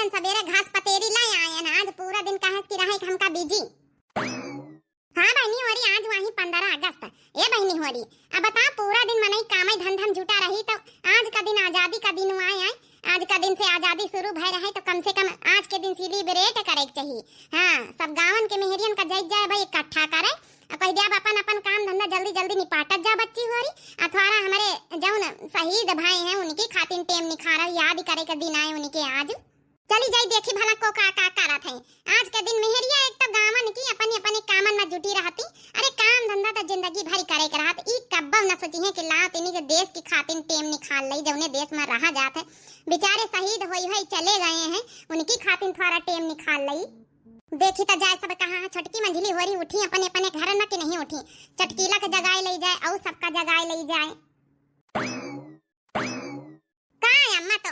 बहन सवेरे घास पतेरी लाई आए ना, आज पूरा दिन कहाँ की रहे हमका बिजी। हाँ बहनी हो रही, आज वही 15 अगस्त। ये बहनी हो रही, अब बता पूरा दिन मनई काम धंधम जुटा रही, तो आज का दिन आजादी का दिन आए। आज का दिन से आजादी शुरू भय रहे, तो कम से कम आज के दिन सेलिब्रेट करे चाहिए। हाँ, सब गाँव के मेहरियन का जाए जाए भाई इकट्ठा करे, कह दिया अपन अपन काम धंधा जल्दी जल्दी निपाटत जा बच्ची हो रही। अथवारा हमारे जौन शहीद भाई हैं उनकी खातिर टेम निखारा याद करे का दिन आए उनके आज। चली जाई देखी भला को का करत है आज के दिन मेहरिया। एक तो गावन की अपने अपने कामन में जुटी रहती। अरे काम धंधा तो जिंदगी भरी करे के रहत, ई कब्बव न सोची है कि लात इन्हीं के देश की खातिर टेम निकाल लई, जौने देश में रहा जात है। बेचारे शहीद होई चले गए हैं, उनकी खातिर थोड़ा टेम निकाल लई। देखी तो जाए सब कहाँ छोटकी मंझली हो रही उठी अपने अपने घर में कि नहीं उठी। चटकीला के जगाए ले जाए और सबका जगाए ले जाए। अम्मा तो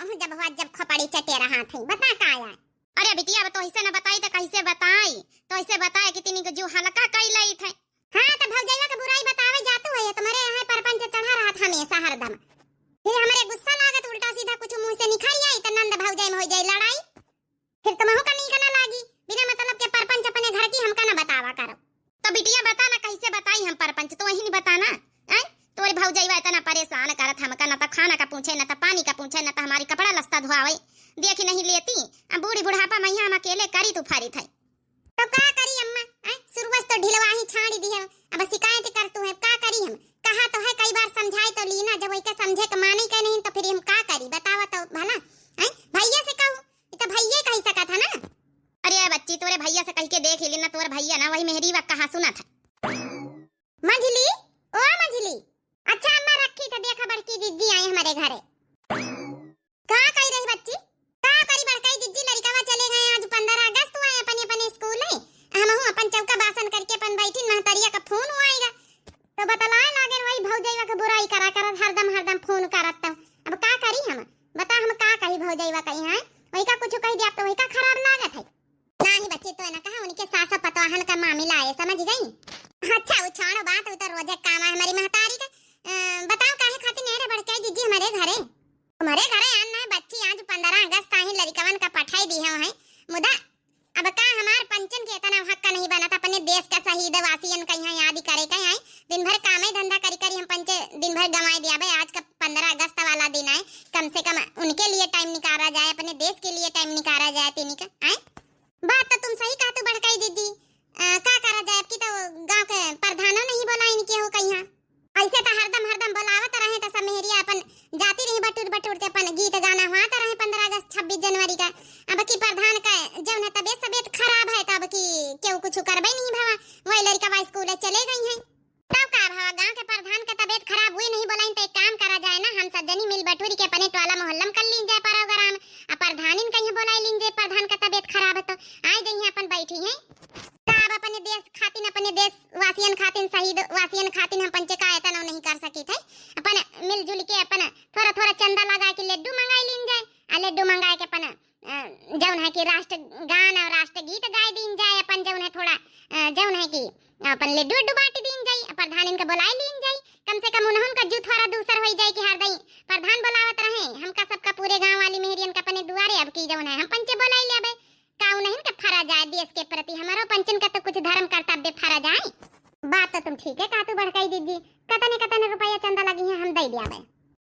जब खपड़ी चटे रहा थी, बता का आया। अरे बिटिया तो ऐसे न बताई तो कैसे बताई, तो ऐसे बताए कि तिनी के जो हल्का कई लई थे। हां तो भौजैया के बुराई बतावे जातू है, तुम्हारे यहाँ परपंच चढ़ा रहा था हमेशा हरदम। फिर हमारे गुस्सा लागत उल्टा सीधा कुछ मुंह से निखर आई तो नंद भौजै में हो जाए लड़ाई। फिर तुम्हें का नहीं करना लागी, बिना मतलब के परपंच अपने घर की हमका न बतावा करो। तो बिटिया बता ना कैसे बताई हम परपंच, तो वही नहीं बताना है। तोरे भौजैया इतना परेशान करत हमका, न तो खाना का पूछे, न तो पानी का पूछे, न तो हमारी कपड़ा लस्ता धोआवे। देखी नहीं लेती, अब बूढ़ी बुढ़ापा मैया हम अकेले करी तू फारी थे। तो का करी अम्मा, शुरुआत तो ढिलवा ही छाड़ी दी है, अब शिकायत कर तू है का करी। हम कहा तो है कई बार समझाई तो लीना, जब वही का समझे के माने के नहीं तो फिर हम का करी बतावा तो भला। भैया से कहूं तो भैया कह सका था ना। अरे बच्ची तोरे भैया से कह के देख ही लेना, तोरे भैया ना वही मेहरी वक्त कहा सुना था। मंझली ओ मंझली, अच्छा अम्मा रखी तो देखा बड़की जिज्जी आई हमारे घरे। का कही रही बच्ची, का करी बड़की जिज्जी लड़कावा चले गए आज 15 अगस्त हुआ है अपने अपने स्कूल में। हम हूं अपन चौका बासन करके अपन बैठी, महतरिया का फोन आएगा तो बतलाए लागे वही भौजैया के बुराई करा कर हरदम फोन करत। अब का करी हम बता, हम का कही भौजैया कही है वही का कुछ कह दिया तो वही का खराब लागत है। नहीं बच्ची तो ना कहा उनके सास पतवाहन का मामला है, समझ गई। अच्छा वो छोड़ो बात, उतर रोजे काम है हमारी महतारी का। बताओ काहे खातिर नहीं रे बड़के जिज्जी हमारे घरे, तुम्हारे घरे आना है बच्ची। आज 15 अगस्त ही लड़कवन का पठाई दी है मुदा अब का हमार पंचन के इतना हक का नहीं बना था अपने देश का शहीद वासियन का यहाँ याद करे का है। दिन भर काम ही धंधा करी हम पंचे दिन भर गंवाई दिया भाई। आज का 15 अगस्त वाला दिन है, कम से कम उनके लिए टाइम निकाला जाए, अपने देश के लिए टाइम निकाला जाए। तीनी का बात तो तुम सही कहा तू बड़काई जिज्जी, का करा जाए की तो गांव के प्रधानों नहीं बोला इनके हो कहीं ऐसे तो हरदम बोलावत रहे तो सब मेहरिया अपन जाती रही बटूर के अपन गीत गाना हुआ तो रहे 15 अगस्त 26 जनवरी का। अब की प्रधान का जब न तबियत खराब है तब की क्यों कुछ करबे नहीं भावा, वही लड़का बा स्कूल चले गई है। तब का भावा गांव के प्रधान का तबियत खराब हुई नहीं बोला तो एक काम करा जाए ना, हम सब जनी मिल बटूरी के अपने टोला मोहल्ला कर लीन जाए प्रोग्राम, प्रधानिन कहीं बोला लीन जाए। प्रधान का तबियत खराब है तो आई गई अपन बैठी है। अपने देश खातिन अपने देश वासियन खातिन शहीद वासियन खातिन हम पंचे का इतना नहीं कर सकी थे। अपन मिलजुल के अपन थोड़ा चंदा लगा के लड्डू मंगाई लीन जाए, आ लड्डू मंगाए के अपन जौन है कि राष्ट्र गान और राष्ट्र गीत गाए दीन जाए। अपन जौन है थोड़ा जौन है कि अपन लड्डू बांट दीन जाए, प्रधान इनका बुलाए लीन जाए। कम से कम उन्होंने का जू थोड़ा दूसर हो जाए कि हर दई प्रधान बुलावत रहे हमका सबका पूरे गांव वाली मेहरियन का अपने दुआरे। अब की जौन है हम पंचे बुलाई लेबे काऊ नहीं के फरा जाए देश के प्रति, हमारा पंचन का तो कुछ धर्म कर्तव्य फरा जाए। बात तो तुम ठीक है कातू बड़काई दीदी, कतने रुपया चंदा लगी है हम दे दिया।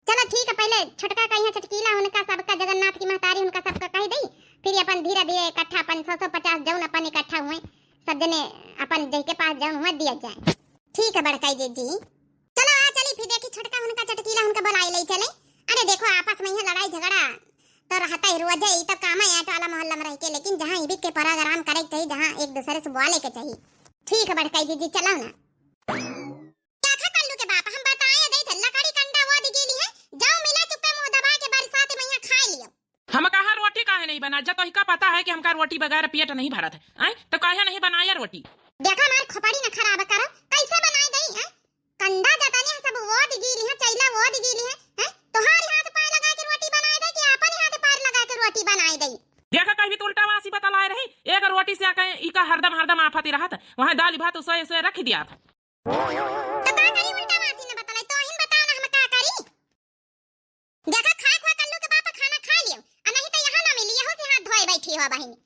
चलो ठीक है, पहले छोटका कहीं चटकीला उनका सबका जगन्नाथ की महतारी उनका सबका कह दी, फिर अपन धीरे धीरे इकट्ठा अपन 150 जौन अपन इकट्ठा हुए सब जने अपन जय के पास जौन हुआ दिया जाए। ठीक है बड़काई दीदी, चलो आ चली फिर देखी छोटका उनका चटकीला उनका बुलाई ले चले। अरे देखो आपस में ही लड़ाई झगड़ा तो रहता ही रोज ही तो काम है टोला मोहल्ला में रह के, लेकिन जहाँ इबिक के प्रोग्राम करे चाहिए, जहाँ एक दूसरे से बोले के चाहिए। ठीक है बड़काई दीदी चलो ना। क्या खा कल्लू के बाप, हम बताए दे थे लकड़ी कंडा वो दिगेली है, जाओ मिला चुपे मुंह दबा के बरसात में यहाँ खा लियो। हम कहा रोटी काहे नहीं बना, जब तो ही का पता है कि हमका रोटी बगैर पेट नहीं भरत है, तो काहे नहीं बनाया रोटी। देखो हमार खोपड़ी न खराब करो, कैसे बनाई गई है कंडा जाता नहीं सब वो दिगेली है, चैला वो दिगेली है, तोहार हाथ पाय लगा के रोटी बनाई दे कि अपन हाथ पाय लगा के रोटी बनाई दे। देखा कहीं तो उल्टा वासी बतलाए रही, एक रोटी से आके इका हरदम आफत रहत, वहां दाल भात सोए रख दिया था। तो का करी उल्टा वासी ने बतलाई, तो हिन बताओ ना हम का करी। देखा खा कल्लू के बाप खाना खा लियो, आ नहीं तो यहां ना मिली, यहां से हाथ धोए बैठी ली हो बहिनी।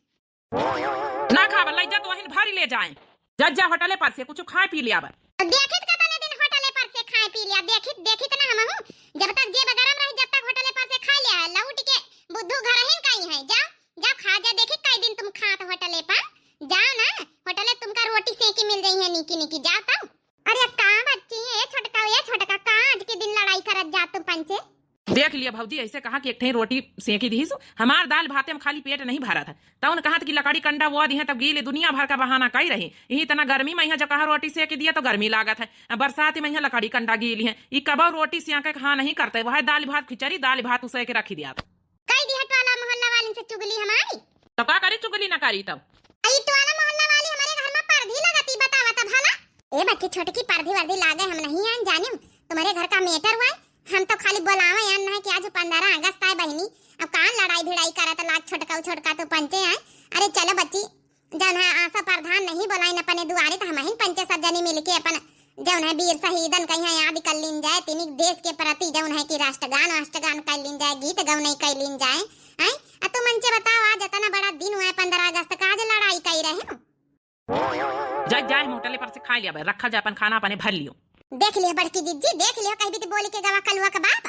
ना खाब लज्जा तो वहीं भारी ले जाए जज्जा होटले पर से कुछ खाए पी लिया देखित कतने दिन होटले पर से खाए पी लिया देखित ना हम हूं जब तक जेब गरम रही जब तक होटले पर से खा लिया लौट के बुद्धू घर ही कहीं है जाओ खा जा देखित कई दिन तुम खात होटले पर जाओ ना होटले तुमका रोटी सेकी मिल रही है निकी निकी जाओ तब। अरे का बच्ची है ये छोटका का आज के दिन लड़ाई करत जा तुम पंचे। देख लिया भौजी ऐसे कहा कि एक ठे रोटी सेकी दी हमार दाल भाते में खाली पेट नहीं भरा था तब उन्होंने कहा कि लकड़ी कंडा वो दी है तब गीले दुनिया भर का बहाना कही रही यही तना गर्मी में जब कहा रोटी सेक दिया तो गर्मी लागत है बरसात में लकड़ी कंडा गीली है ये कब रोटी सेक के खा नहीं करते वह दाल भात खिचड़ी दाल भात उसे के रखी दिया कई दिहट वाला मोहल्ला वाली से चुगली हमारी तो का करी चुगली ना करी तब आई तो वाला मोहल्ला वाली हमारे घर में पर्दी लगाती बतावा तब भला ए बच्ची छोटकी पर्दी वर्दी लागे हम नहीं आन जाने तुम्हारे घर का मेटर हुआ हम तो खाली बोलावे यार ना कि आज 15 अगस्त है बहनी अब कान लड़ाई भिड़ाई करा तो लाख छोटका तो पंचे आए। अरे चलो बच्ची जौन है आशा प्रधान नहीं बोलाई न अपने दुआरे तो हम ही पंचे सब जनी मिलके अपन जौन है वीर शहीदन कहीं याद कर लीन जाए तिनिक देश के प्रति जौन है कि राष्ट्रगान कर लीन जाए गीत गौनई कर लीन जाए हैं आ तुम मंचे बताओ आज इतना बड़ा दिन हुआ 15 अगस्त का आज लड़ाई कर रहे हो जज जाए होटले पर से खा लिया रखा जा अपन खाना अपने भर लियो देख लियो बड़की जिज्जी देख लियो कहीं भी तो बोली के गवा कलवा का बाप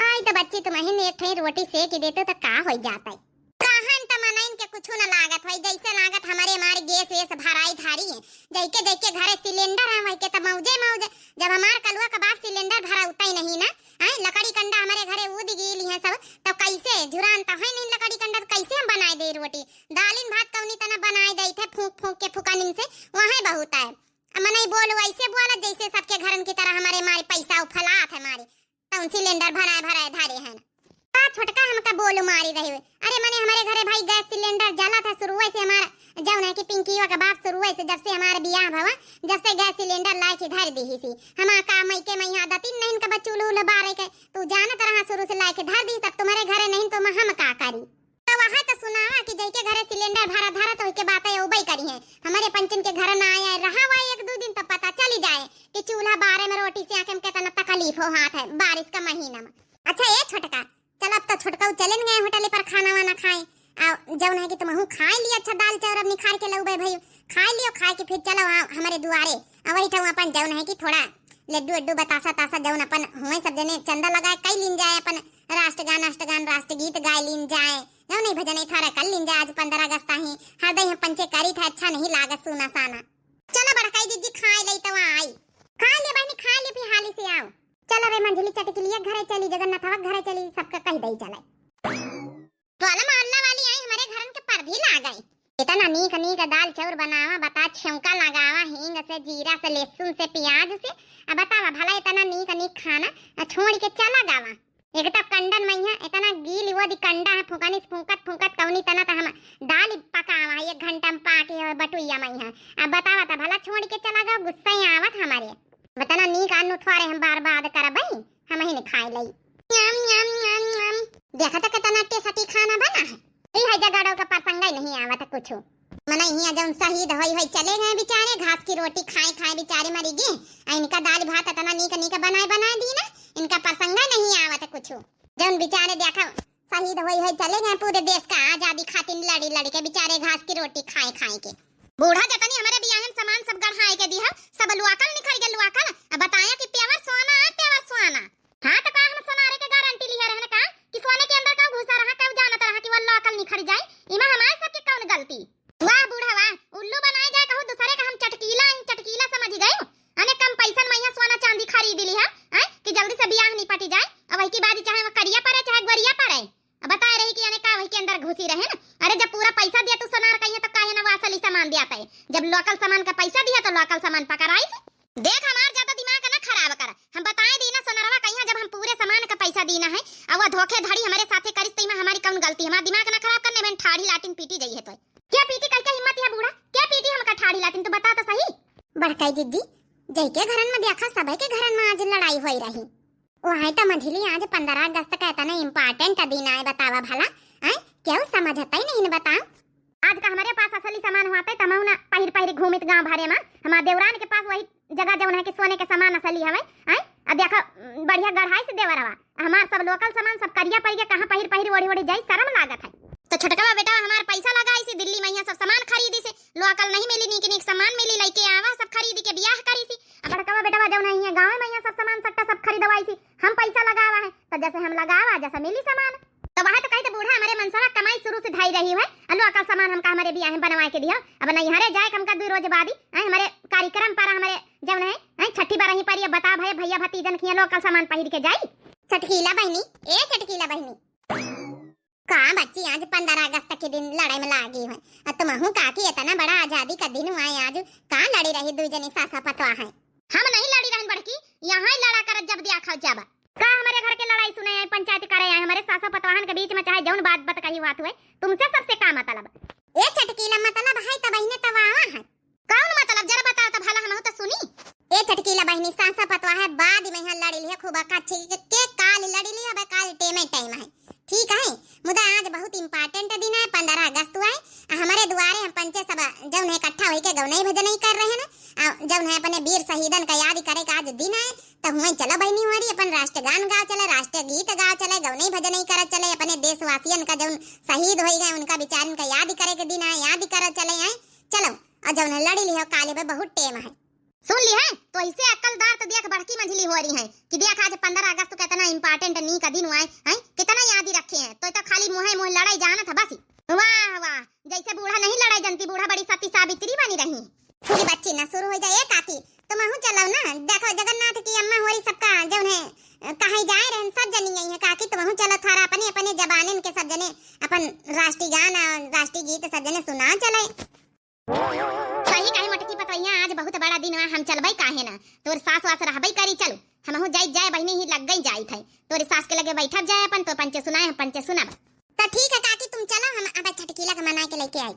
आई तो बच्ची तुम्हें एक ठे रोटी सेक देते तो का हो जाता है कहन त मनाइन के कुछ न लागत होई जैसे लागत हमारे गैस वेस भराई धारी है जैके घरे सिलेंडर है वही के त मौजे जब हमार कलवा का बाप सिलेंडर भरा उतई नहीं ना हैं लकड़ी कंडा हमारे घरे उद गेली है सब तब कैसे झुरान त है नहीं लकड़ी कंडा तो कैसे हम बनाए दे रोटी दालिन भात कौनी तना बनाए दे थे फूंक के फुकानिन से वहां बहुत है मने बोल वैसे बोला जैसे सबके घरन की तरह हमारे मारे पैसा उफलात है मारे तो सिलेंडर भराए धारे हैं का छोटका हमका बोल मारी रही अरे मने हमारे घरे भाई गैस सिलेंडर जला था शुरू से हमारा जौन है कि पिंकीवा का बाप शुरू से जब से हमारा बियाह भवा जब से गैस सिलेंडर ला के धर दी थी हमा का मई के मई आदत नहीं इनका बच्चू लो बारे के तू जाना तरह शुरू से ला के धर दी तब तुम्हारे घरे नहीं तो हम का करी तो वहां तो सुनावा कि जैके घरे सिलेंडर भरा धरा तो के बातें उबई करी है हमारे पंचन के घर ना आया रहा हुआ 1-2 दिन तब पता चली जाए कि चूल्हा बारे में रोटी से आके कितना तकलीफ हो हाथ है बारिश का महीना में। अच्छा ये छोटका चल अब तो छोटका चलन गए होटल पर खाना वाना खाए जौन है कि तुम खाए लिया अच्छा दाल चावल अब निखार के लउबे भाई खाए लियो खाए के फिर चलो हमारे दुआरे वही तो अपन जौन है कि थोड़ा लड्डू बतासा जौन अपन हुए सब जने चंदा लगाए कई लीन जाए अपन राष्ट्रगान राष्ट्रगीत गाय लीन जाए जौन नहीं भजन थारा कर लीन जाए आज 15 अगस्त ही हरदई हम पंचे करी था अच्छा नहीं लागत सुना साना। चलो बड़काई जी खाए लई तो आई खा ले बहनी खा ले फिर हाली से आओ चलो रे मंजली चटकी लिए घरे चली जगन्नाथवा घरे चली सबका कह दई चले वाला मोहल्ला वाली आई हमारे घरन के पर भी ला गई इतना नीक दाल चावल बनावा बता छौंका लगावा हींग से जीरा से लहसुन से प्याज से अब बतावा भला इतना नीक खाना छोड़ के चला गावा एक तब कंडन मैया इतना गील वो दी कंडा है फुकानी फुंकत कौनी तना त हम दाल पकावा 1 घंटा में पाके बटुइया मैया अब बतावा त भला छोड़ के चला गा गुस्सा ही आवत हमारे बताना नीक अन्न थोड़े हम बर्बाद करबई हम ही ने खाए लई न्याम देखा त कितना टेस्टी खाना बना है ई है जगड़ो का प्रसंग ही नहीं आवत कुछ मने हिया जौन शहीद होई चले गए बेचारे घास की रोटी खाए बेचारे मरी गए इनका दाल भात इतना नीक बनाए दी ना इनका प्रसंग नहीं आवत कुछ जौन बेचारे देखा शहीद होई चले गए पूरे देश का आजादी खातिर लड़ी के बेचारे घास की रोटी खाए के बूढ़ा जतनी हमारे बियाहन सामान सब गढ़ाए के दिया सब लुआकल निखर गए लुआकल अब बताया कि प्यावर सोना हां तो का हम सोनारे के गारंटी लिया रहने का कि सोने के अंदर का घुसा रहा कब जानत रहा कि वो लुआकल निखर जाए इमा हमारे सब की कौन गलती वाह बूढ़ा वाह उल्लू बनाए जाए कहू दूसरे का हम चटकीला समझ गए अने कम पैसा में यहाँ सोना चांदी खरीद ली है कि जल्दी से बियाह निपट जाए अब वही की बात चाहे वो करिया पड़े चाहे गोरिया पड़े अब बता रही कि यानी का वही के अंदर घुसी रहे ना अरे जब पूरा पैसा दिया तू सोनार कहिए तो काहे ना वो असली सामान दिया पे जब लोकल सामान का पैसा दिया तो लोकल सामान पकड़ाई देख हमार ज्यादा दिमाग ना खराब कर हम बताए दी ना सोनारवा कहिए जब हम पूरे सामान का पैसा दीना है अब वो धोखेधड़ी हमारे साथे करिस तो हमारी कौन गलती हमारा दिमाग ना खराब करने में ठाड़ी लाटिन पीटी गई है तो क्या पीटी कह के हिम्मत है बूढ़ा क्या पीटी हमका ठाड़ी लाटिन तो बता तो सही बड़काई जिद्दी जई के घरन में देखा सबे के घरन में आज लड़ाई होई रही वहां तो मंझली आज 15 अगस्त का इतना इम्पोर्टेंट दिन आए बतावा भला क्यों समझता ही नहीं बताओ आज का हमारे पास असली सामान हुआ पे तमऊ ना पहिर घूमित गांव भरे में हमारे देवरान के पास वही जगह जौन है कि सोने के सामान असली हवे अब देखा बढ़िया गढ़ाई से देवरवा हमार सब लोकल सामान सब करिया पड़ गया कहां पहिर ओढ़ी जाई शर्म लागत है तो छोटका बेटा हमार पैसा लगा अकल नहीं मिली नी कि नीक सामान मिली लइके आवा सब खरीद के बियाह करी सी। अब बड़का बेटा जौन नहीं है गांव में यहाँ सब सामान सट्टा सब खरीदवाई सी। हम पैसा लगावा है तो जैसे हम लगावा जैसा मिली सामान। तो वहां तो कहते बूढ़ा हमारे मनसवा कमाई शुरू से धाई रही है अल्लो अकल सामान हमका हमारे बियाह में बनवाए के दिया। अब नहीं हरे जाए हमका 2 रोज बादी हमारे कार्यक्रम पर हमारे जौन है छठी बारही पर बता भाई भैया भतीजन की लो अकल सामान पहिर के जाई। चटकीला बहनी ए चटकीला बहनी का बच्ची आज 15 अगस्त के दिन लड़ाई में लागी है। अब तुम हूँ काकी इतना बड़ा आजादी का दिन हुआ है आज का लड़ी रही 2 जनी सासा पतवा है। हम नहीं लड़ी रहन बड़की यहाँ लड़ा कर जब दिया खाओ जाबा का हमारे घर के लड़ाई सुने हैं पंचायत करे हैं हमारे सासा पतवाहन के बीच में चाहे जौन बात बत कही बात हुए तुमसे सबसे का मतलब ए चटकीला मतलब है तब बहने तवावा है कौन मतलब जरा बताओ तो भला हम तो सुनी। ए चटकीला बहनी सासा पतवा है बाद में यहाँ लड़ी लिया खूब अच्छी के काल लड़ी लिया बे काल टाइम है ठीक है। मुदा आज बहुत इम्पोर्टेंट दिन है 15 अगस्त हुआ है हमारे द्वारे हम पंचे सब जौन है इकट्ठा होके गौनई भजनई कर रहे हैं ना जौन है अपने वीर शहीदन का याद करे का आज दिन है तो हुए चला बहनी हो रही अपन राष्ट्रगान गाओ चले राष्ट्रीय गीत गाओ चले गौनई भजनई कर चले अपने देशवासियन का जौन शहीद हो गए उनका बेचारन का याद करे के दिन है याद कर चले हैं चलो और जौन लड़ी लियो काले में बहुत टेम है सुन ली है तो इसे अक्लदार तो देख बड़की मंझली हो रही है कि देख आज 15 अगस्त को कितना इम्पोर्टेंट नी का दिन हुआ है कितना याद ही रखे हैं तो खाली मुँह लड़ाई जाना था बस। वाह वाह जैसे बूढ़ा नहीं लड़ाई जनती बूढ़ा बड़ी सती सावित्री बनी रही पूरी बच्ची ना शुरू हो जाए काकी तुम हूँ चलो ना देखो जगन्नाथ की अम्मा हो रही सबका जौन है कहीं जाए रहे सब जनी गई है काकी तुम हूँ चलो थारा अपने अपने जबानन के सब जने अपन राष्ट्रीय गान और राष्ट्रीय गीत सब जने सुना चले। सही कहे मटकी पतैया आज बहुत बड़ा दिन है हम चलबई काहे ना तोर सास वास रहबई करी चलो हम हूँ जाए बहनी ही लग गई जाई थे तोरे सास के लगे बैठब जाए अपन तो पंचे सुनाए हम पंचे सुनाब तो ठीक है काकी तुम चलो हम अब छटकीला का मना के लेके आए।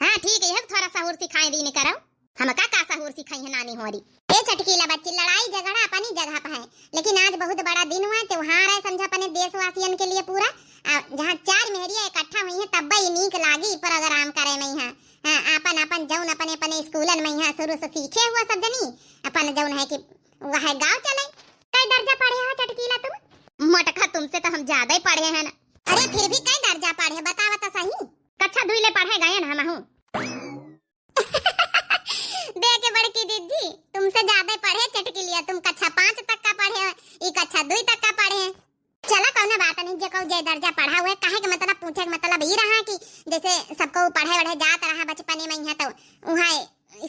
हाँ ठीक है थोड़ा सहूर सिखाए दी करो हम का सहूर सिखाई है नानी होरी ए छटकीला बच्ची लड़ाई झगड़ा अपनी जगह पर है लेकिन आज बहुत बड़ा दिन हुआ त्योहार है समझा अपने देशवासियन के लिए पूरा जहाँ 4 मेहरिया इकट्ठा हुई है तब ही नीक लागी प्रोग्राम करे में यहाँ अपन अपन जौन अपने अपने स्कूलन में यहाँ शुरू से सीखे हुआ सब जनी अपन जौन है कि वह गाँव चले कई दर्जा पढ़े हो चटकीला तुम मटका तुमसे तो हम ज्यादा ही पढ़े हैं ना। अरे फिर भी कई दर्जा पढ़े बतावा तो सही कक्षा 2 ले पढ़े गए ना हम हूँ देखे बड़की दीदी तुमसे ज्यादा पढ़े चटकीलिया तुम कक्षा 5 तक का पढ़े ये कक्षा 2 तक का पढ़े चला कौन बात नहीं जो कहो जय दर्जा पढ़ा हुआ है काहे के मतलब पूछे के मतलब ये रहा कि जैसे सबको पढ़े वढ़े जात रहा बचपने में यहाँ तो वहाँ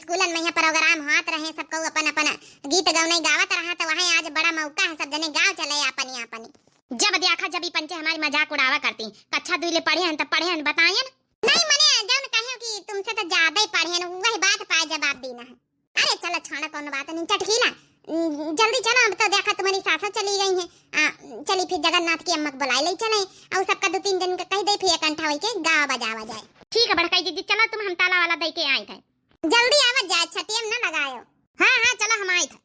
स्कूलन में यहाँ प्रोग्राम हाथ रहे सबको अपन अपन गीत गौनई गावत रहा तो वहाँ आज बड़ा मौका है सब जने गाँव चले अपनी अपनी जब देखा जब पंचे हमारी मजाक उड़ावा करती कक्षा 2 ले पढ़े हैं तब पढ़े हैं बताए नहीं मने जब कहे कि तुमसे तो ज्यादा ही पढ़े हैं वही बात पाए जवाब देना है। अरे चलो छोड़ा कौन बात नहीं चटकीला जल्दी चलो अब तो देखा तुम्हारी सासा चली गई है चली फिर जगन्नाथ की अम्मा को बुलाई ले चले और सबका 2-3 दिन का कह दे फिर इकट्ठा होके गाँव बजावा जाए। ठीक है बड़काई दीदी चलो तुम हम ताला वाला दे के आए थे जल्दी आवा जाए छटियम न लगायो। हाँ चलो हम आए थे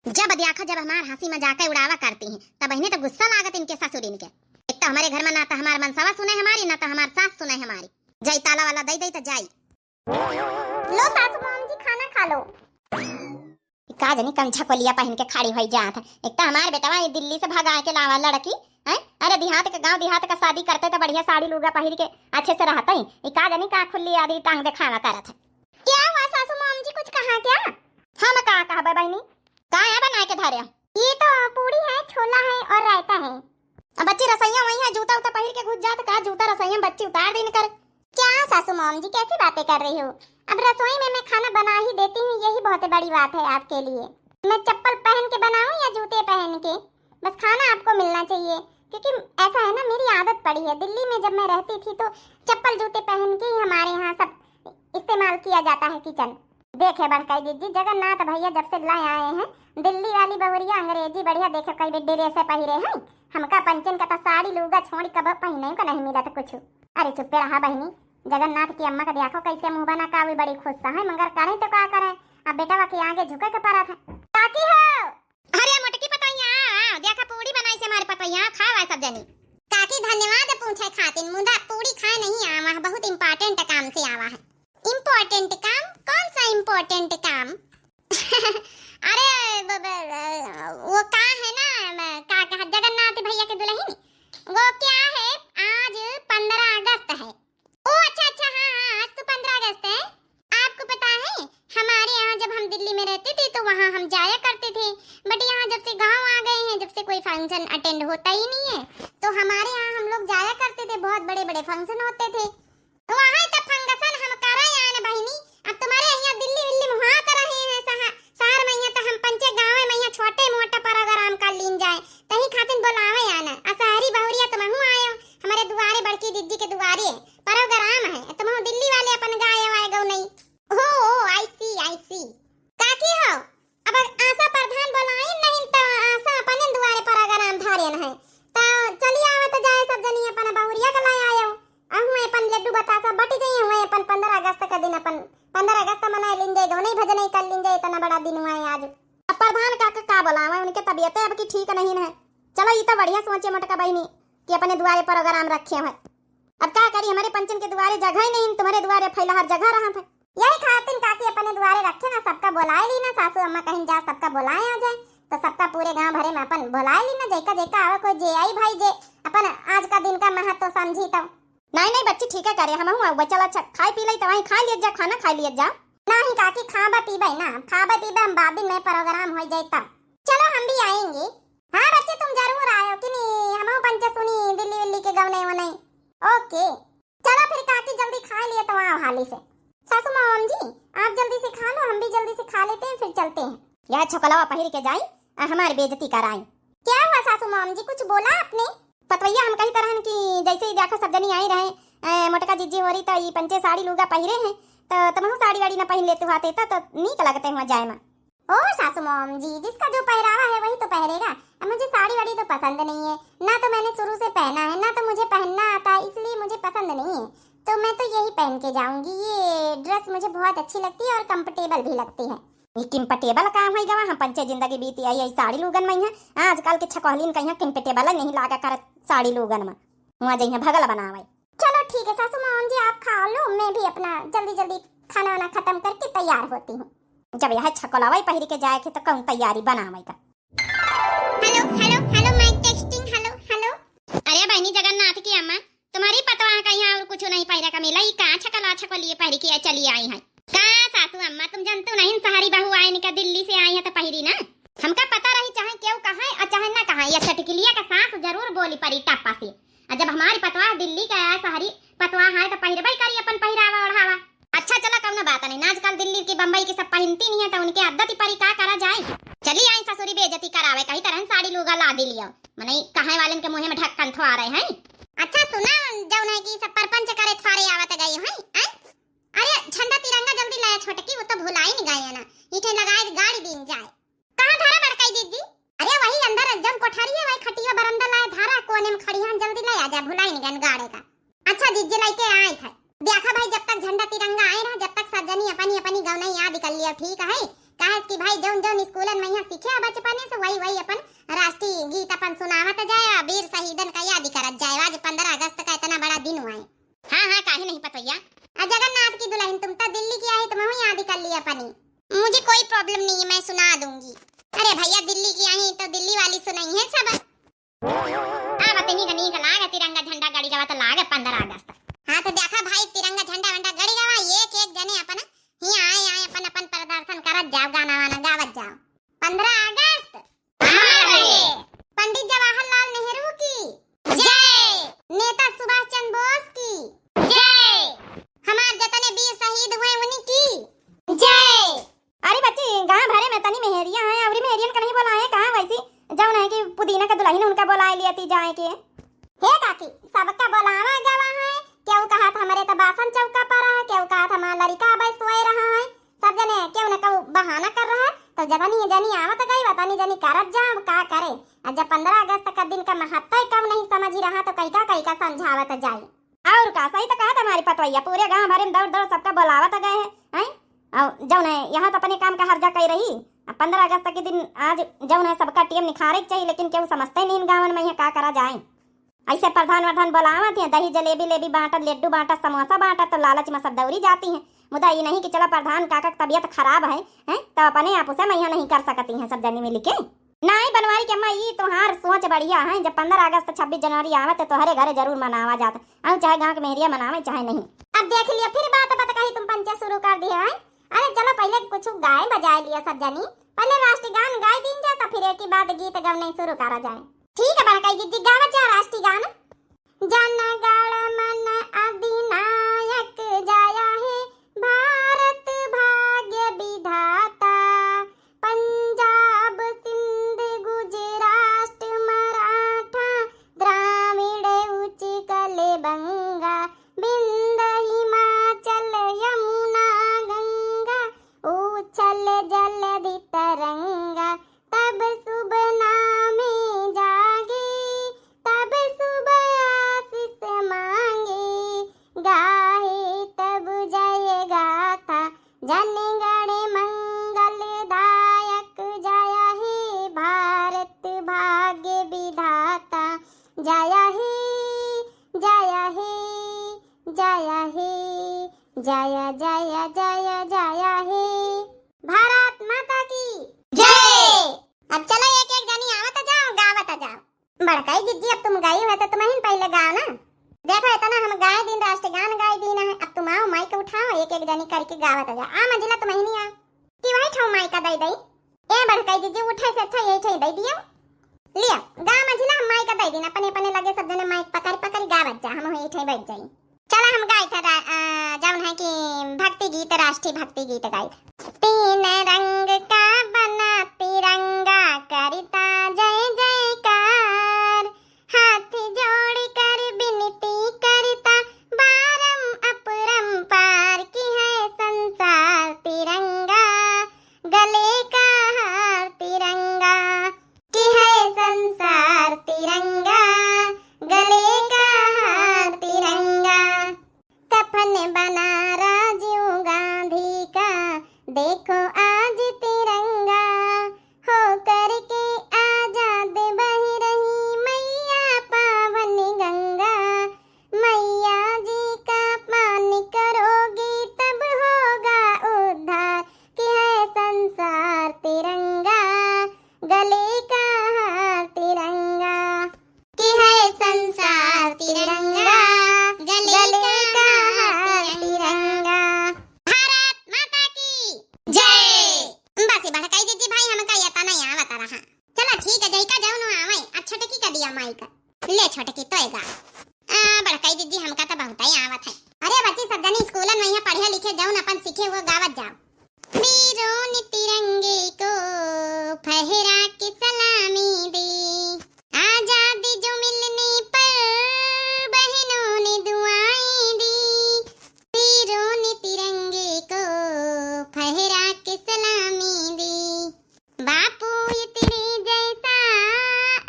जब देखा जब हमार हंसी मजाक उड़ावा करती हैं तब इन्हें तो गुस्सा लागत इनके ससुरिन के एक तो हमारे घर में ना तो हमार मनसवा सुने हमारी ना तो हमार सास सुने हमारी जाई ताला वाला दे तो जाई लो सासू माम जी खाना खा लो का जनी कंछा को लिया पहन के खड़ी हुई जात एक तो हमारे बेटा दिल्ली से भगा के लावा लड़की है अरे देहात का गांव देहात का शादी करते तो बढ़िया साड़ी लुगा पहन के अच्छे से रहते ही का जनी का खुली आदि टांग दिखावा करत है। क्या हुआ सासू माम जी कुछ कहा क्या हम का कहा बहनी का है बना के धरे ये तो पूरी है छोला है और रायता है अब बच्ची रसोईया वही है जूता उता पहन के घुस जात का जूता रसोईया बच्ची उतार दिन कर क्या सासू माम जी कैसी बातें कर रही हो अब रसोई में मैं खाना बना ही देती हूँ यही बहुत बड़ी बात है आपके लिए मैं चप्पल पहन के बनाऊं या जूते पहन के बस खाना आपको मिलना चाहिए क्योंकि ऐसा है ना मेरी आदत पड़ी है दिल्ली में जब मैं रहती थी तो चप्पल जूते पहन के ही हमारे यहाँ सब इस्तेमाल किया जाता है किचन। देखे बड़काई दीदी जगन्नाथ भैया जब से लाए आए हैं दिल्ली वाली बहुरिया अंग्रेजी बढ़िया देखे कई बेडे से पहिरे हैं हमका पंचन का साड़ी लूगा छोड़ी कब पहने को नहीं मिला था कुछ। अरे चुप्पे रहा बहनी जगन्नाथ की अम्मा का देखो कैसे मुंह बना का भी बड़ी खुश है मगर करे तो क्या करे अब बेटा के आगे झुके के पड़ा था काकी हो अरे मटकी पतैया देखा पूरी बनाई से हमारे पतैया खावा सब जनी काकी धन्यवाद पूछे खातिन मुदा पूरी खाए नहीं आवा बहुत इम्पोर्टेंट काम से आवा है। इम्पोर्टेंट काम कौन सा इम्पोर्टेंट काम अरे वो का है ना का कहा जगन्नाथ भैया के दुल्हन वो क्या है आज 15 अगस्त है। ओ अच्छा हाँ आज तो 15 अगस्त है फंक्शन अटेंड होता ही नहीं है। तो हमारे यहाँ हम लोग जाया करते थे, बहुत बड़े बड़े फंक्शन होते थे। तो वहाँ तक फंक्शन हम करा यार ना बहनी। अब तुम्हारे यहाँ दिल्ली विल्ली में वहाँ कर रहे हैं शहर में, यहाँ तो हम पंचे गाँव में यहाँ छोटे मोटे प्रोग्राम कर लीन जाए तही खातिर बुलावे आना। शहरी बहुरिया तुम आए हो हमारे दुआरे, बड़की दीदी के दुआरे प्रोग्राम है, तुम दिल्ली वाले अपन गाय वाए गो नहीं। ओ आई सी काकी हो अब आशा प्रधान बुलाए नहीं तो आशा अपने दुआरे प्रोग्राम धारेन है। तो चलिए आवत जाए सब जनी अपन बहुरिया के लाए आयो। अहुए अपन लड्डू बतासा बट जाइए, हुए अपन 15 अगस्त का दिन अपन 15 अगस्त मनाए लिन जाएगा, नहीं भजन नहीं कर लिन जाए, इतना बड़ा दिन हुआ है आज। अब प्रधान काका का बुलावा, उनके तबीयत अब की ठीक नहीं है। चलो ये तो बढ़िया सोचे मोटका बहनी कि अपने दुआरे प्रोग्राम रखे हैं। अब क्या करी, हमारे पंचन के दुआरे जगह ही नहीं, तुम्हारे दुआरे फैला हर जगह रहा था। यही खातिर काकी अपने दुआरे रखे ना, सबका बुलाए ली ना, सासू अम्मा कहीं जा सबका बुलाए आ जाए, तो सबका पूरे गांव भरे में अपन बुलाए ली ना, जेका जेका आवे कोई जे आई भाई जे अपन आज का दिन का महत्व समझी। तो नहीं बच्ची ठीक है करे, हम हुआ चल अच्छा खाई पी ली तो वहीं खा लिया जा, खाना खा लिया जा। नहीं काकी खाबा पीबा ना, खाबा पीबा हम बाद में प्रोग्राम हो जाए तब। चलो हम भी आएंगे। हाँ बच्चे तुम जरूर आयो कि नहीं, हम पंच सुनी दिल्ली विल्ली के गवने वो नहीं। ओके चलो फिर काकी जल्दी खा लिए तो आओ हाली से। सासू माम जी आप जल्दी से खा लो, हम भी जल्दी से खा लेते हैं फिर चलते हैं। यह छोकलावा पहिर के जाई हमारी बेइज्जती कराई। क्या हुआ सासू माम जी, कुछ बोला आपने? पतवैया हम कही तरह की जैसे ही देखो सब जनी आई रहे, मोटका जीजी हो रही तो ये पंचे साड़ी लूगा पहिरे हैं, तो तुम साड़ी वाड़ी ना पहन लेते हुआ तो नीक लगते हुआ जाए में। ओ सासू माम जी जिसका जो पहरावा है वही तो पहरेगा, मुझे साड़ी वाड़ी तो पसंद नहीं है ना, तो मैंने शुरू से पहना है ना, तो मुझे पहनना आता है, इसलिए मुझे पसंद नहीं है, तो मैं तो यही पहन के जाऊंगी। ये ड्रेस मुझे बहुत अच्छी लगती है और कंफर्टेबल भी लगती है। ये कंफर्टेबल काम है गवा, हम पंचे जिंदगी बीती आई साड़ी लूगन में है। आजकल के छकहलीन कहीं कंफर्टेबल नहीं लागा कर साड़ी लूगन में, वहाँ जइए भगल बनावे। चलो ठीक है सासू माम जी आप खा लो, मैं भी अपना जल्दी जल्दी खाना वाना खत्म करके तैयार होती हूँ। जब यह छकलावाई पहिर के जाए के तो कौन तैयारी बनावे का। Hello hello hello mike testing, hello hello. अरे बहनी जगन्नाथ की अम्मा तुम्हारी पतवा कहीं और कुछ नहीं पहिरा का मिला, ये कहाँ छकला छकलिए पहिर के चली आई है का सासू अम्मा? तुम जानते नहीं शहरी बहू आई निका दिल्ली से आई है तो पहिरी ना, हमका पता रही चाहे क्यों कहा और चाहे ना कहा, यह चटकिलिया का सास जरूर बोली परी टप्पा से। जब हमारी पतवा दिल्ली का आया शहरी पतवा है तो पहिरबई करी अपन पहिरावा ओढ़ावा। अच्छा चला कौन बात नहीं, आजकल दिल्ली की बम्बई की सब पहनती नहीं है तो उनके आदत परी का करा जाए। चली आई ससुरी बेइज्जती करावे, कहीं तरह साड़ी लूगा ला दी लियो, मने कहे वाले के मुंह में ढक्कन थो आ रहे हैं। अच्छा सुना जौन है कि सब परपंच करे थारे आवत गई हैं। अरे झंडा तिरंगा जल्दी लाया छोटकी, वो तो भुला ही नहीं गए ना, इथे लगाए गाड़ी दिन जाए। कहां धारा बड़काई दीदी? अरे वही अंदर जम कोठारी है, वही खटिया बरंदा लाए धारा कोने में खड़ी है, जल्दी ले आ जा, भुला ही नहीं गन गाड़े का। अच्छा जीजे लेके आए थे, देखा भाई जब तक झंडा तिरंगा आए रहा, जब तक सजनी अपनी अपनी गवना याद कर लिया ठीक है। कहे कि भाई जौन जौन स्कूलन में यहाँ सीखे बचपने से वही वही अपन राष्ट्रीय गीत अपन सुनावत जाए, वीर शहीदन का याद करत जाए। आज 15 अगस्त का इतना बड़ा दिन हुआ है। हाँ काहे नहीं पतैया, जगन्नाथ की दुल्हन तुम तो दिल्ली की आई, तुम याद कर लिया अपनी। मुझे कोई प्रॉब्लम नहीं है, मैं सुना दूंगी। अरे भैया दिल्ली की आई तो दिल्ली वाली सुनाई है सब। नीक लाग तिरंगा झंडा गाड़ी गवा तो लाग 15 अगस्त। हाँ तो देखा भाई तिरंगा झंडा वंडा गाड़ी गवा, एक एक जने अपन ही आए अपन अपन प्रदर्शन करत जाओ, गाना वाना गावत जाओ। 15 अगस्त पंडित जवाहरलाल नेहरू की जय, नेता सुभाष चंद्र बोस की जय, हमारे जतने वीर शहीद हुए उन्हीं की जय। अरे बच्चे गांव भरे में तनी मेहरिया है, अवरी मेहरियन का नहीं बोलाए कहां वैसी जौन है कि पुदीना का दुल्हन उनका बोलाए लिया थी जाए के। हे काकी सबका बोलावा गवा है, क्यों कहा था हमारे तो बासन चौका पर है, क्यों कहा था हमारा लड़का अब सोए रहा है, सब जने क्यों न कहूं बहाना कर रहा है, तो जतनी जनी आवत गई बतानी जनी करत जाओ का करे। जब 15 अगस्त का दिन का महत्व कब नहीं समझ ही रहा तो कई का समझावत जाए। और का सही तो कहा तुम्हारी पतवैया, पूरे गांव भरे में दौड़ दौड़ सबका बुलावत गए हैं। जौन है यहाँ तो अपने काम का हर्जा कही रही, 15 अगस्त के दिन आज जौन है सबका टीम निखारे चाहिए, लेकिन क्यों समझते नहीं इन गाँव में क्या करा जाए। ऐसे प्रधान वर्धान बुलावत है, दही जलेबी लेबी बांटत, लड्डू बांटत, समोसा बांटत, तो लालच में सब दौड़ी जाती हैं। मुदा ये नहीं कि चला प्रधान काका की तबीयत खराब है तो अपने आप उसे मैया नहीं कर सकती हैं सब जनी मिल के। नहीं बनवारी के अम्मा ये तुम्हार सोच बढ़िया है, जब 15 अगस्त 26 जनवरी आवत तो हरे घरे जरूर मनावा जाता, अब चाहे गाँव के मेहरिया मनावे चाहे नहीं। अब देख लिया फिर बात कही तुम पंचायत शुरू कर दिया है। अरे चलो पहले कुछ गाय बजाए लिया सब जनी, पहले राष्ट्रीय गान गाय दिन जाता, फिर एक ही बात गीत गवने शुरू करा जाए। ठीक है बड़काई दीदी गावत जा राष्ट्रीय गाना। जन गण मन अधिनायक जाया है भारत भाग्य विधाता, पंजाब सिंध गुजरात मराठा द्राविड़ उत्कल बंगा, बिंद हिमाचल यमुना गंगा, उछल जलधि तरंगा, तब शुभ नामे जागे, तब शुभ आशीष मांगे, गाहे तब जय गाथा, जन गण मंगलदायक जय हे भारत भाग्य विधाता, जय हे जय हे जय हे जय जय जय जय हे भारत माता की जय। अब चलो एक एक जनी आवत जाओ गावत जाओ। बड़काई दीदी अब तुम गाई हो तो तुम ही पहले गाओ ना। देखो इतना हम गाए दिन राष्ट्रीय गान गाए दिन है, अब तुम आओ माइक उठाओ एक एक जनी करके गावत जाओ। आ मंजिला तुम ही नहीं आओ कि वही ठाऊ माइक दई दई। ए बड़काई दीदी उठे से अच्छा यही ठाई दई दियो, लियो गा मंजिला हम माइक दई दिन, अपने अपने लगे सब जने माइक पकड़ पकड़ गावत जा, हम यही ठाई बैठ जाई। चला हम गाई था जौन है कि भक्ति गीत, राष्ट्रीय भक्ति गीत गाई। तीन रंग का बना तिरंगा करता जय जयकार, हाथ जोड़ कर विनती करता बारंपार की है संसार तिरंगा, गले का हार तिरंगा की है संसार तिरंगा, गले का हार तिरंगा। कफन बना राजीव गांधी का देखो आज तिरंगा, हो करके आजाद बह रही मैया पावन गंगा, मैया जी का पानी करोगी तब होगा उद्धार कि है संसार तिरंगा, गले का हार तिरंगा कि है संसार तिरंगा, गले का हार तिरंगा। भारत माता की जय। बस बड़काई दीदी भाई हम का याता नहीं आवत रहा। चलो ठीक है जई का जाऊ न आवे। अब छोटकी का दिया माइक ले छोटकी तोएगा। बड़काई दीदी हमका तो बहुत ही आवत है। अरे बच्ची सब जनी स्कूलन में यहाँ पढ़े लिखे जाऊन अपन सीखे हुए गावत जाओ। वीरों ने तिरंगे को फहरा के सलामी दी, आजादी जो मिलने पर बहनों ने दुआएं दी, वीरों ने तिरंगे को फहरा के सलामी दी, बापू ये तेरे जैसा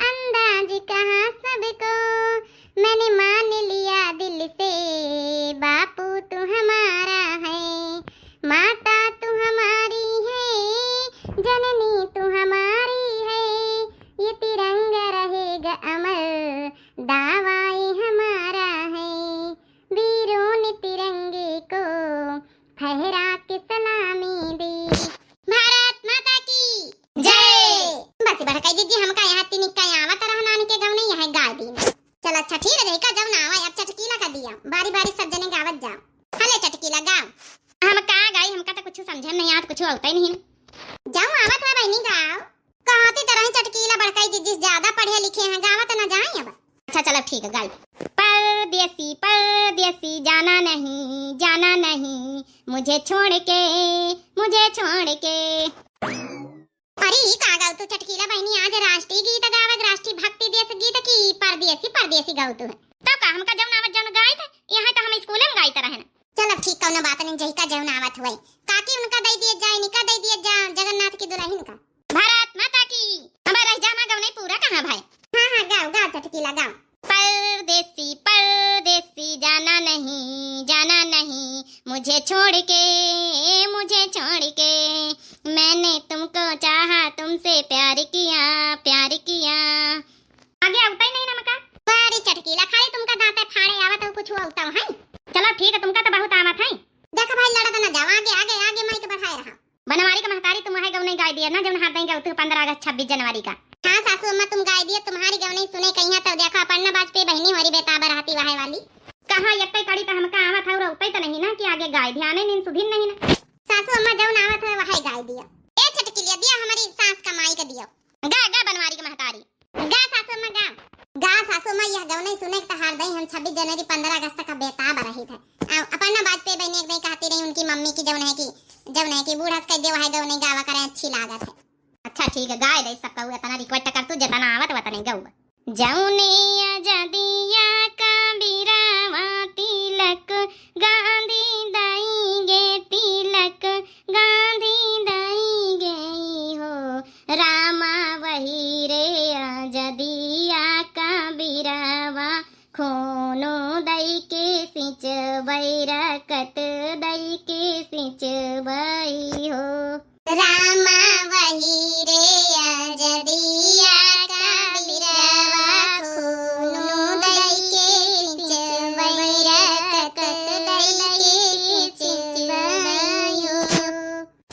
अंदाज कहाँ सबको, मैंने मान लिया दिल से बापू तू हमारा है, माता तू हमारी है, जननी तू हमारी है, ये तिरंगा रहेगा अमर, दावा ये हमारा है, वीरों ने तिरंगे को फहरा के सलामी दी। भारत माता की जय। बस बड़काई दीदी हमका यहाँ तिनिक का यहाँ आवत रहना के गाँव नहीं यहाँ गा दी। चल अच्छा ठीक है जैका जाओ ना आवा। अब चटकीला का दिया बारी बारी सब जने गावत जाओ। हले चटकीला गाओ। हम का गाई हमका तो कुछ समझे नहीं आत, कुछ होता ही नहीं। जाओ आवत है बहनी गाओ। कहती तरह चटकीला बड़काई दीदी ज्यादा पढ़े लिखे हैं गावत ना जाए अब। अच्छा चलो ठीक है गाई। परदेसी परदेसी जाना नहीं मुझे छोड़ के अरे का गाओ तू चटकीला बहनी आज राष्ट्रीय गीत गावत, राष्ट्रीय भक्ति देश गीत की परदेसी गाओ तू है तो का हमका जौन आवत जौन गाई थे यहाँ तो हम स्कूल में गाई तरह है। चलो ठीक कौनो बात नहीं जही का जौन आवत हुई काकी उनका दे दिए जाए निका दे दिए जा जगन्नाथ की दुल्हन का। भारत माता की। हमारा जाना गाँव नहीं पूरा कहाँ भाई। हाँ गाओ गाओ चटकीला गाओ। परदेसी परदेसी जाना नहीं मुझे छोड़ के मैंने तुमको चाहा तुमसे प्यार किया आगे आवता ही नहीं ना मका। बारी चटकीला खाली तुमका दांते फाड़े आवत हो कुछ होता है। चलो ठीक है तुमका तो बहुत आवत है। देखो भाई लड़ा ना जाओ आगे माइक बढ़ाए रहा। बनवारी का महतारी तुम्हारे गाँव नहीं गाय दिया ना जब हाथ नहीं गाँव 15 अगस्त 26 जनवरी का। हाँ सासू अम्मा तुम गाय दिए तुम्हारी गाँव नहीं सुने कहीं तो देखा पन्ना बाजपेयी बहनी हमारी बेताबर रहती वहां वाली कहाँ यक्कई कड़ी तो हमका आवत है और उतई तो नहीं ना कि आगे गाय ध्यान नहीं सुधिन नहीं ना। सासू अम्मा जब आवत है वहां गाय दिया। ए चटकीलिया दिया हमारी सास का माई का दिया गा बनवारी का महतारी। गा सासू माँ गा। गा सासू माँ यह गौने सुने के तहार दई हम 26 जनवरी 15 अगस्त का बेताब रही थे। अपन ना वाजपेयी बहनी एक दई कहती रही उनकी मम्मी की जौन है कि बूढ़ा कह देवा है गौने गावा करे अच्छी लागत है। अच्छा ठीक है गाय दई सब कहू तना रिक्वेस्ट कर तू जतना आवत वतने गऊ। जौने आजादिया का बिरावा तिलक गांधी दाई गे तिलक गांधी दाई गई हो रामा वही रे आजादिया का बिरावा खोनो दई के सिंच बैरकत दई के सिंच बई हो रामा वही रे आजादिया का बिरावा खोनो दई के सिंच बैरकत दई के सिंच बई हो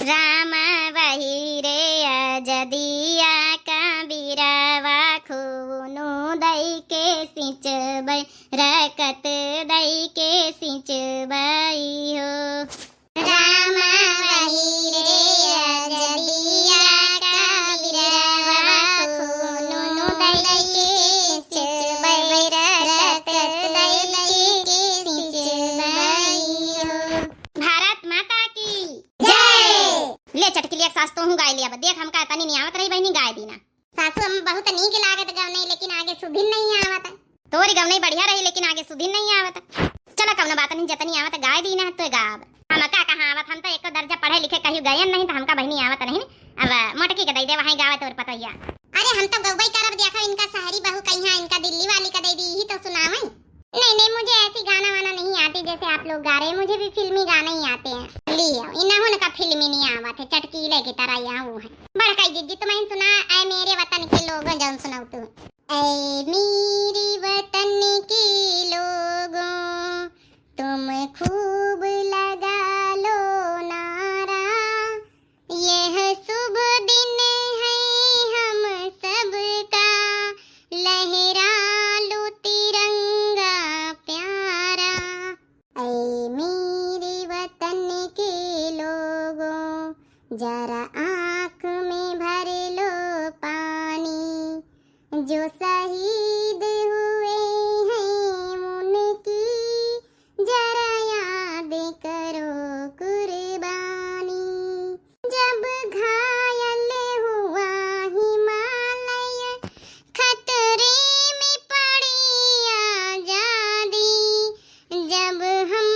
रामा वही रे आजादिया का बिरावा खोनो दई के सिंच बैरकत दई के सिंच बई हो रामा वही रे आजादिया का बिरावा खोनो दई के सिंच बैरकत दई के सिंच बई हो। भारत माता की जय। ले चटकी लिया सास तो हूँ गाय लिया देख हम का तनी नहीं आवत रही बहनी गाय दीना सासू हम बहुत नीक लागत गवने लेकिन आगे सुधिन नहीं आवत। तोरी गवने बढ़िया रही लेकिन आगे सुधिन नहीं आवत। चला कवना बात नहीं जतनी आवत गाय दीना तो गाव हम का कहां आवत हम तो एक दर्जा पढ़े लिखे कहीं गयन नहीं तो हमका बहनी आवत नहीं अब मोटकी के दई दे वहां गावत और पतैया। अरे हम तो गौबई करब देखो इनका शहरी बहू कहीं इनका दिल्ली वाली का दे दी ही तो सुनावई। नहीं मुझे ऐसी गाना वाना नहीं आती जैसे आप लोग गा रहे मुझे भी फिल्मी गाने ही आते हैं। लियो इन्होंने का फिल्मी नहीं आवत है चटकीले की तरह यहाँ वो है बड़काई जिद्दी तुम्हें सुना ऐ मेरे वतन के लोगों जौन सुनाऊ तू ऐ मेरी वतन के लोगों तुम खूब लगा लो नारा यह शुभ दिन है हम सबका लहरा लो तिरंगा प्यारा ऐ मेरे वतन के लोगों जरा आँख में भर लो पानी जो शहीद हुए हैं उनकी जरा याद करो कुर्बानी जब घायल हुआ हिमालय खतरे में पड़ी आजादी जब हम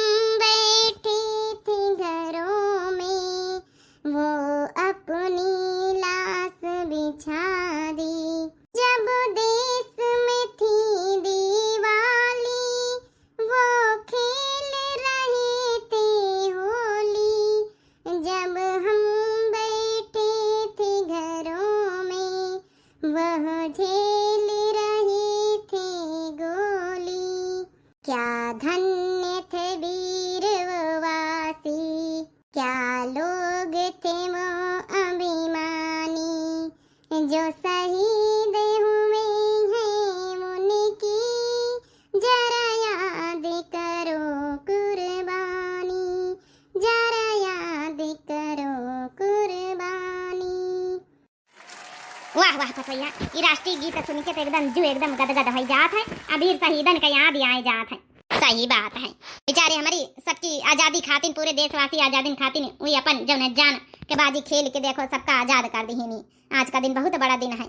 बैठे थे घरों में वो अपनी लाश बिछा दी जब देश में थी दिवाली वो खेल रहे थे होली जब हम बैठे थे घरों में वह झेल रहे थे गोली क्या धन्य थे वीर वो वासी क्या लोग थे वो अभिमानी जो शहीद हुए हैं उनकी जरा याद करो कुर्बानी जरा याद करो कुर्बानी। वाह वाह पतैया ये राष्ट्रीय गीत सुन के तो एकदम जो एकदम गदगद हो जात है अबीर शहीदन का याद आए जात है। सही बात है बेचारे हमारी सबकी आजादी खातिर पूरे देशवासी आजादी खातिर वही अपन जो जान के बाजी खेल के देखो सबका आजाद कर दी ही आज का दिन बहुत बड़ा दिन है।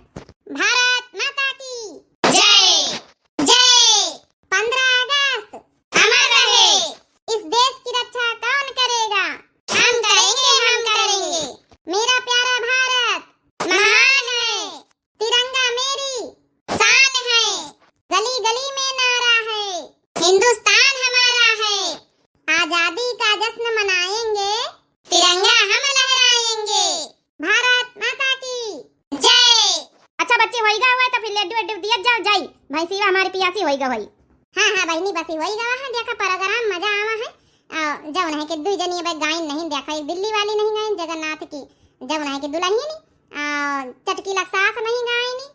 भारत माता की जय जय। 15 अगस्त अमर रहे इस देश की रक्षा कौन करेगा हम करेंगे मेरा प्यारा भारत महान है तिरंगा मेरी शान है गली गली में नारा है हिंदुस्तान हमारा है आजादी का जश्न मनाएंगे तिरंगा हम लहराएंगे भारत माता की जय। अच्छा बच्चे होइगा हुआ तो फिर लड्डू अड्डू दिया जाओ जाई भैंसीवा हमारी पियासी होइगा होई। हाँ बहनी बसी होइगा है देखा प्रोग्राम मजा आवा है जवन है कि दू जनी अब गायन नहीं देखा एक दिल्ली वाली नहीं गायन जगन्नाथ की जवन है कि दुल्हनी चटकी लक्सास नहीं गायनी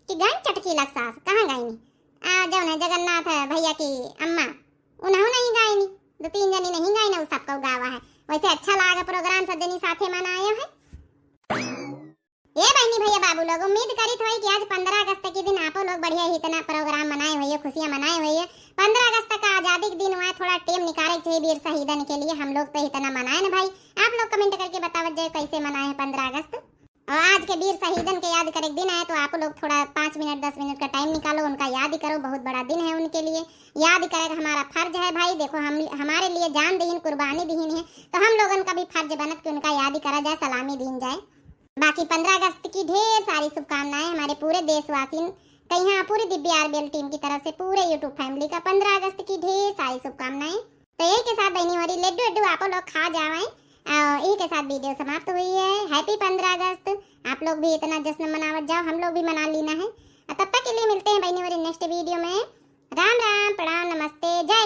कि गायन चटकी लक्सास कहाँ गायनी जवन है जगन्नाथ भैया की अम्मा उन्होंने नहीं गायनी 2-3 जनी नहीं गायना वो सबको गावा है वैसे अच्छा लगा प्रोग्राम सब जनी साथे मनाए है। ये बहनी भैया बाबू लोग उम्मीद करित हुई कि आज 15 अगस्त के दिन आपो लोग बढ़िया ही इतना प्रोग्राम मनाए हुए, खुशियां मनाए हुए। 15 अगस्त का आजादी के दिन हुआ, थोड़ा टाइम निकाले चाहिए वीर शहीदन के लिए। हम लोग तो इतना मनाए ना भाई। आप लोग कमेंट करके बतावत जाए कैसे मनाए हैं 15 अगस्त। और आज के वीर शहीदन के याद करे दिन आए तो आप लोग थोड़ा 5 मिनट 10 मिनट का टाइम निकालो, उनका याद करो। बहुत बड़ा दिन है उनके लिए, याद करे हमारा फर्ज है भाई। देखो हम हमारे लिए जान दीन, कुर्बानी दीन है, तो हम लोगन का भी फर्ज बनत कि उनका याद करा जाए, सलामी दीन जाए। बाकी 15 अगस्त की ढेर सारी शुभकामनाएं हमारे पूरे देशवासी कहीं पूरी दिव्य आरबीएल टीम की तरफ से पूरे यूट्यूब फैमिली का 15 अगस्त की ढेर सारी शुभकामनाएं। तो यही के साथ बहनी हमारी लड्डू लड्डू आप लोग खा जाए। यही के साथ वीडियो समाप्त हुई है। हैप्पी 15 अगस्त। आप लोग भी इतना जश्न मनावत जाओ, हम लोग भी मना लेना है। तब तक के लिए मिलते हैं बहनी हमारी नेक्स्ट वीडियो में। राम राम, प्रणाम, नमस्ते, जय